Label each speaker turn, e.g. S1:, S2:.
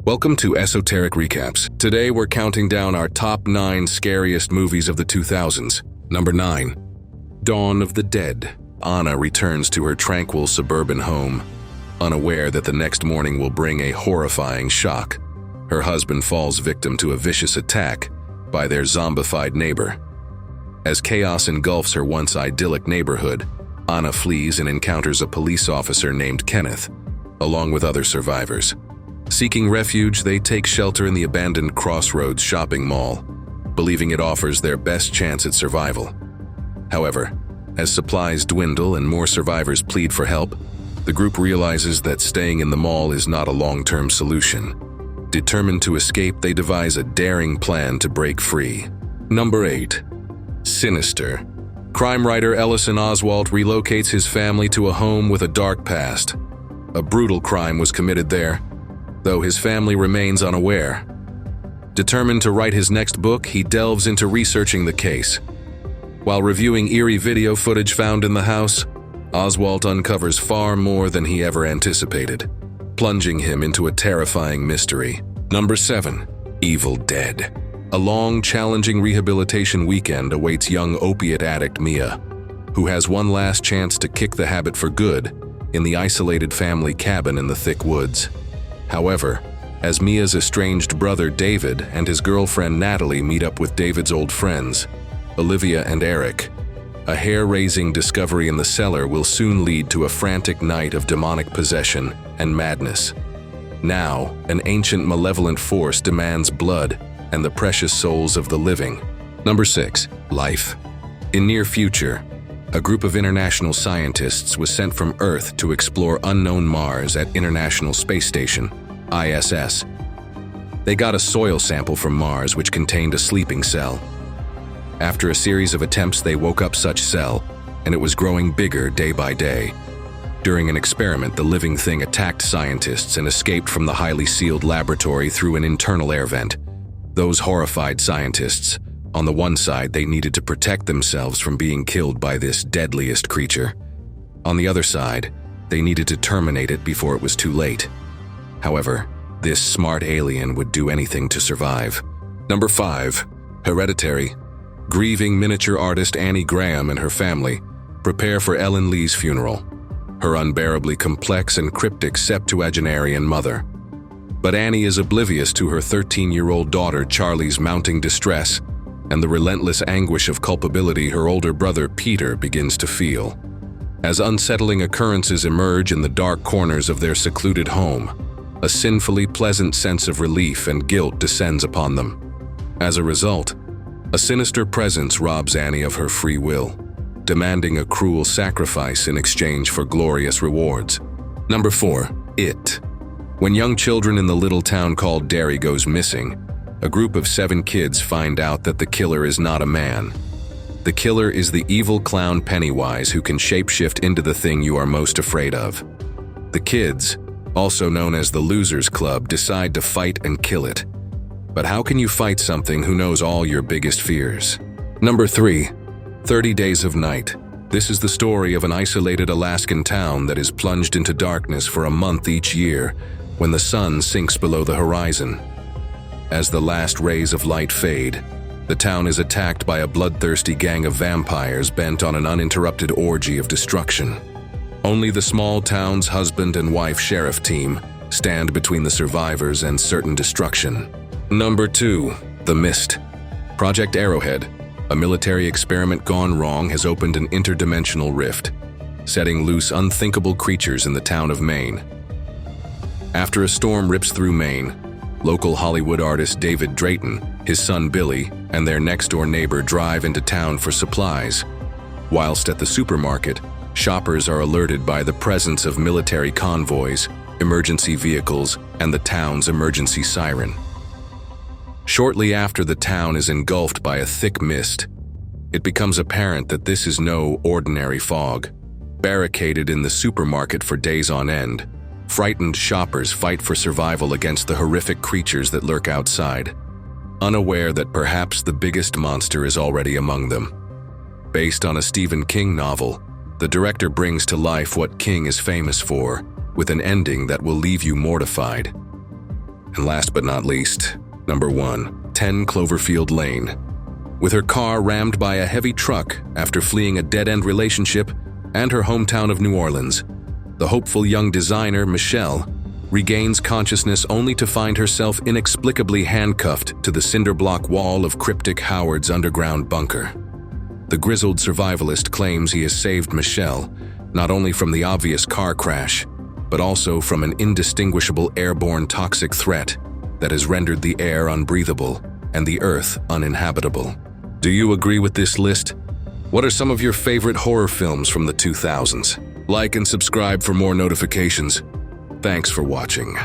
S1: Welcome to Esoteric Recaps. Today we're counting down our top 9 scariest movies of the 2000s. Number 9. Dawn of the Dead. Anna returns to her tranquil suburban home, unaware that the next morning will bring a horrifying shock. Her husband falls victim to a vicious attack by their zombified neighbor. As chaos engulfs her once idyllic neighborhood, Anna flees and encounters a police officer named Kenneth, along with other survivors. Seeking refuge, they take shelter in the abandoned Crossroads shopping mall, believing it offers their best chance at survival. However, as supplies dwindle and more survivors plead for help, the group realizes that staying in the mall is not a long-term solution. Determined to escape, they devise a daring plan to break free. Number 8. Sinister. Crime writer Ellison Oswalt relocates his family to a home with a dark past. A brutal crime was committed there, though his family remains unaware. Determined to write his next book, he delves into researching the case. While reviewing eerie video footage found in the house, Oswalt uncovers far more than he ever anticipated, plunging him into a terrifying mystery. Number 7. Evil Dead. A long, challenging rehabilitation weekend awaits young opiate addict Mia, who has one last chance to kick the habit for good in the isolated family cabin in the thick woods. However, as Mia's estranged brother David and his girlfriend Natalie meet up with David's old friends, Olivia and Eric, a hair-raising discovery in the cellar will soon lead to a frantic night of demonic possession and madness. Now, an ancient malevolent force demands blood and the precious souls of the living. Number 6. Life. In near future, a group of international scientists was sent from Earth to explore unknown Mars at International Space Station, ISS. They got a soil sample from Mars which contained a sleeping cell. After a series of attempts, they woke up such cell, and it was growing bigger day by day. During an experiment, the living thing attacked scientists and escaped from the highly sealed laboratory through an internal air vent. Those horrified scientists, on the one side, they needed to protect themselves from being killed by this deadliest creature. On the other side, they needed to terminate it before it was too late. However, this smart alien would do anything to survive. Number 5. Hereditary. Grieving miniature artist Annie Graham and her family prepare for Ellen Lee's funeral, her unbearably complex and cryptic septuagenarian mother. But Annie is oblivious to her 13-year-old daughter Charlie's mounting distress and the relentless anguish of culpability her older brother Peter begins to feel. As unsettling occurrences emerge in the dark corners of their secluded home, a sinfully pleasant sense of relief and guilt descends upon them. As a result, a sinister presence robs Annie of her free will, demanding a cruel sacrifice in exchange for glorious rewards. Number 4. It. When young children in the little town called Derry goes missing, a group of 7 kids find out that the killer is not a man. The killer is the evil clown Pennywise, who can shapeshift into the thing you are most afraid of. The kids, also known as the Losers Club, decide to fight and kill it. But how can you fight something who knows all your biggest fears? Number 3. 30 Days of Night. This is the story of an isolated Alaskan town that is plunged into darkness for a month each year when the sun sinks below the horizon. As the last rays of light fade, the town is attacked by a bloodthirsty gang of vampires bent on an uninterrupted orgy of destruction. Only the small town's husband and wife sheriff team stand between the survivors and certain destruction. Number 2. The Mist. Project Arrowhead, a military experiment gone wrong, has opened an interdimensional rift, setting loose unthinkable creatures in the town of Maine. After a storm rips through Maine, local Hollywood artist David Drayton, his son Billy, and their next-door neighbor drive into town for supplies. Whilst at the supermarket, shoppers are alerted by the presence of military convoys, emergency vehicles, and the town's emergency siren. Shortly after the town is engulfed by a thick mist, it becomes apparent that this is no ordinary fog. Barricaded in the supermarket for days on end, frightened shoppers fight for survival against the horrific creatures that lurk outside, unaware that perhaps the biggest monster is already among them. Based on a Stephen King novel, the director brings to life what King is famous for, with an ending that will leave you mortified. And last but not least, number 1, 10 Cloverfield Lane. With her car rammed by a heavy truck after fleeing a dead-end relationship and her hometown of New Orleans, the hopeful young designer, Michelle, regains consciousness only to find herself inexplicably handcuffed to the cinder block wall of cryptic Howard's underground bunker. The grizzled survivalist claims he has saved Michelle not only from the obvious car crash, but also from an indistinguishable airborne toxic threat that has rendered the air unbreathable and the earth uninhabitable. Do you agree with this list? What are some of your favorite horror films from the 2000s? Like and subscribe for more notifications. Thanks for watching.